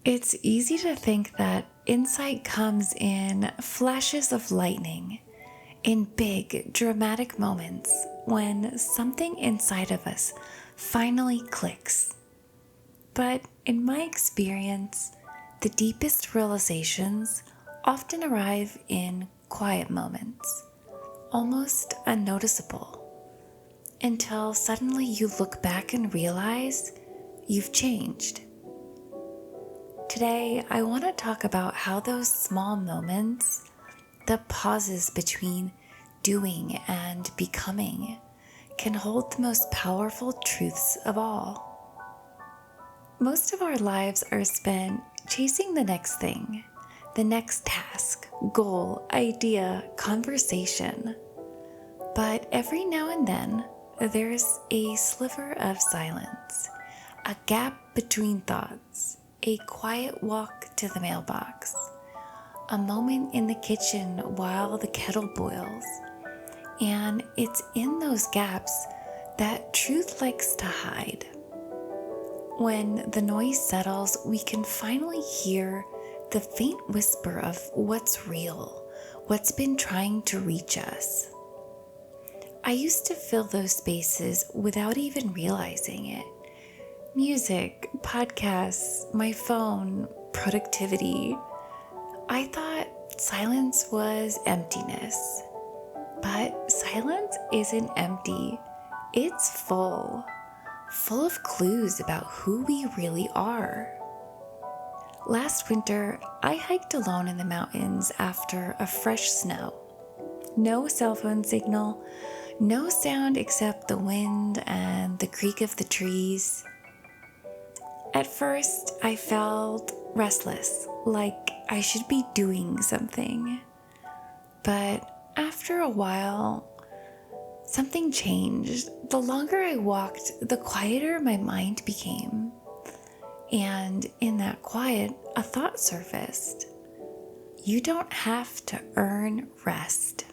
It's easy to think that insight comes in flashes of lightning, in big, dramatic moments when something inside of us finally clicks. But in my experience, the deepest realizations often arrive in quiet moments, almost unnoticeable, until suddenly you look back and realize you've changed. Today, I want to talk about how those small moments, the pauses between doing and becoming, can hold the most powerful truths of all. Most of our lives are spent chasing the next thing, the next task, goal, idea, conversation. But every now and then, there's a sliver of silence, a gap between thoughts, a quiet walk to the mailbox, a moment in the kitchen while the kettle boils. And it's in those gaps that truth likes to hide. When the noise settles, we can finally hear the faint whisper of what's real, what's been trying to reach us. I used to fill those spaces without even realizing it. Music, podcasts, my phone, productivity. I thought silence was emptiness. But silence isn't empty. It's full of clues about who we really are. Last winter, I hiked alone in the mountains after a fresh snow. No cell phone signal, no sound except the wind and the creak of the trees. At first, I felt restless, like I should be doing something. But after a while, something changed. The longer I walked, the quieter my mind became. And in that quiet, a thought surfaced. You don't have to earn rest.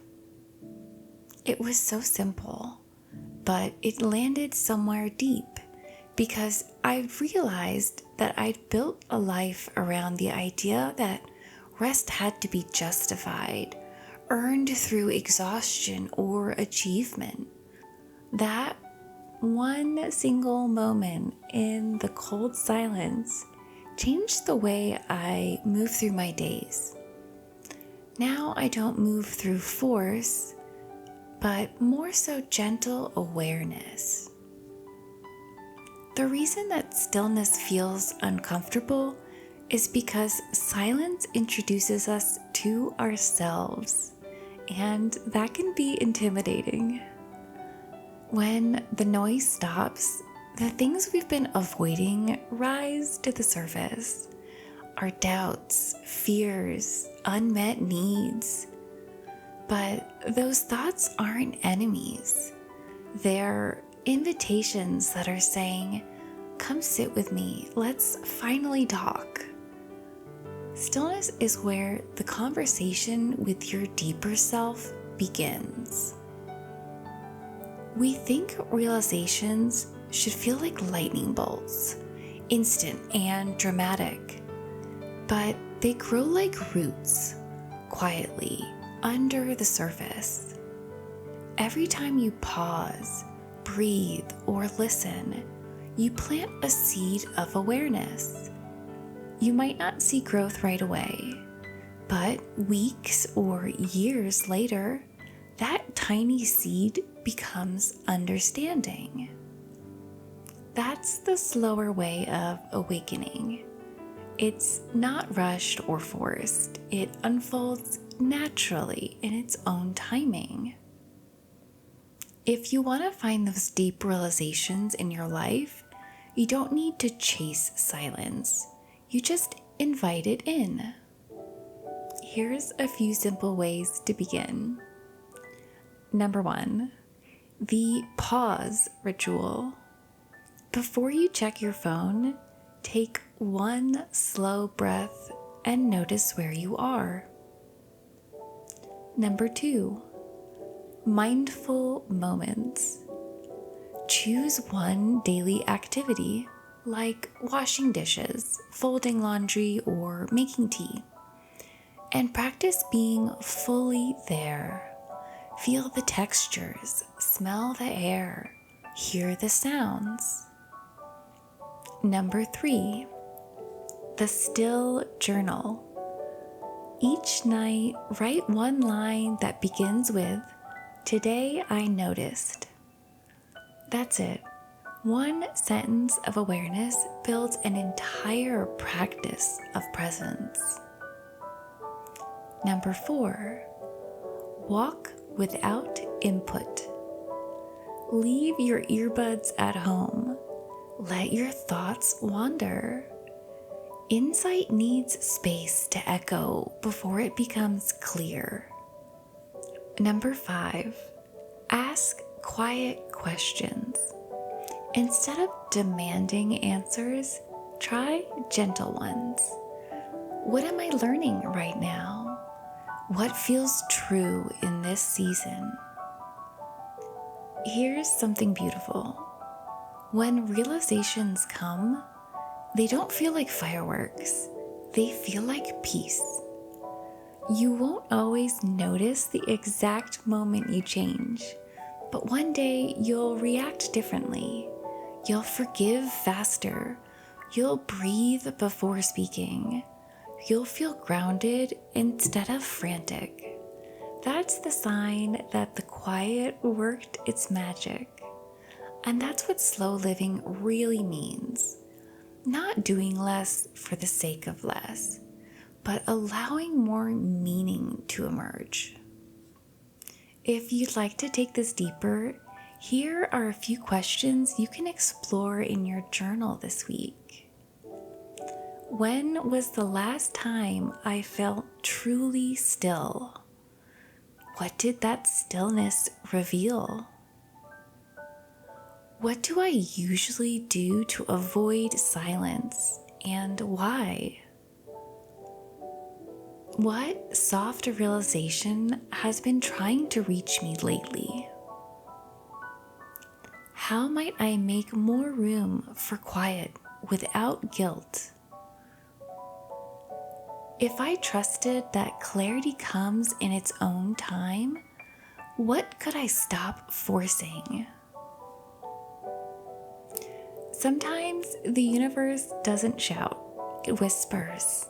It was so simple, but it landed somewhere deep because I realized that I'd built a life around the idea that rest had to be justified, earned through exhaustion or achievement. That one single moment in the cold silence changed the way I move through my days. Now I don't move through force, but more so gentle awareness. The reason that stillness feels uncomfortable is because silence introduces us to ourselves, and that can be intimidating. When the noise stops, the things we've been avoiding rise to the surface. Our doubts, fears, unmet needs. But those thoughts aren't enemies. They're invitations that are saying, "Come sit with me, let's finally talk." Stillness is where the conversation with your deeper self begins. We think realizations should feel like lightning bolts, instant and dramatic, but they grow like roots, quietly, under the surface. Every time you pause, breathe, or listen, you plant a seed of awareness. You might not see growth right away, but weeks or years later, that tiny seed becomes understanding. That's the slower way of awakening. It's not rushed or forced. It unfolds naturally in its own timing. If you want to find those deep realizations in your life, you don't need to chase silence. You just invite it in. Here's a few simple ways to begin. Number 1, the pause ritual. Before you check your phone, take one slow breath and notice where you are. Number 2, mindful moments. Choose one daily activity, like washing dishes, folding laundry, or making tea. And practice being fully there. Feel the textures, smell the air, hear the sounds. Number 3, the still journal. Each night, write one line that begins with, "Today I noticed." That's it. One sentence of awareness builds an entire practice of presence. Number 4, walk without input. Leave your earbuds at home. Let your thoughts wander. Insight needs space to echo before it becomes clear. Number 5, ask quiet questions. Instead of demanding answers, try gentle ones. What am I learning right now? What feels true in this season? Here's something beautiful. When realizations come, they don't feel like fireworks. They feel like peace. You won't always notice the exact moment you change, but one day you'll react differently. You'll forgive faster. You'll breathe before speaking. You'll feel grounded instead of frantic. That's the sign that the quiet worked its magic. And that's what slow living really means. Not doing less for the sake of less, but allowing more meaning to emerge. If you'd like to take this deeper, here are a few questions you can explore in your journal this week. When was the last time I felt truly still? What did that stillness reveal? What do I usually do to avoid silence, and why? What soft realization has been trying to reach me lately? How might I make more room for quiet without guilt? If I trusted that clarity comes in its own time, what could I stop forcing? Sometimes the universe doesn't shout, it whispers.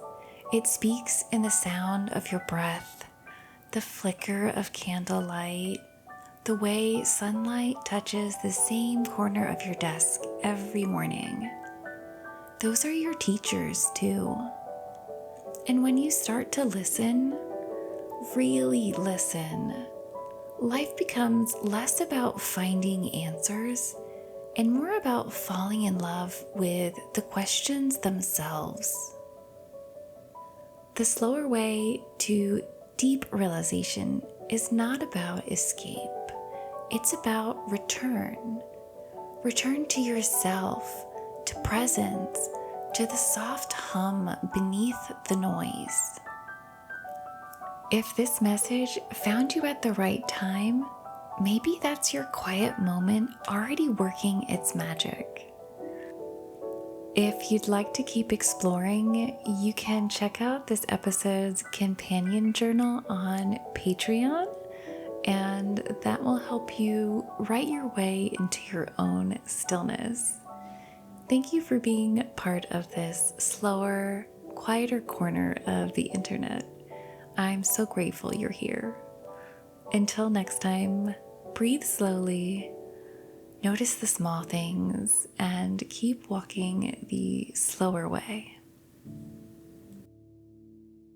It speaks in the sound of your breath, the flicker of candlelight, the way sunlight touches the same corner of your desk every morning. Those are your teachers too. And when you start to listen, really listen, life becomes less about finding answers and more about falling in love with the questions themselves. The slower way to deep realization is not about escape. It's about return. Return to yourself, to presence, to the soft hum beneath the noise. If this message found you at the right time, maybe that's your quiet moment already working its magic. If you'd like to keep exploring, you can check out this episode's companion journal on Patreon, and that will help you write your way into your own stillness. Thank you for being part of this slower, quieter corner of the internet. I'm so grateful you're here. Until next time, breathe slowly, notice the small things, and keep walking the slower way.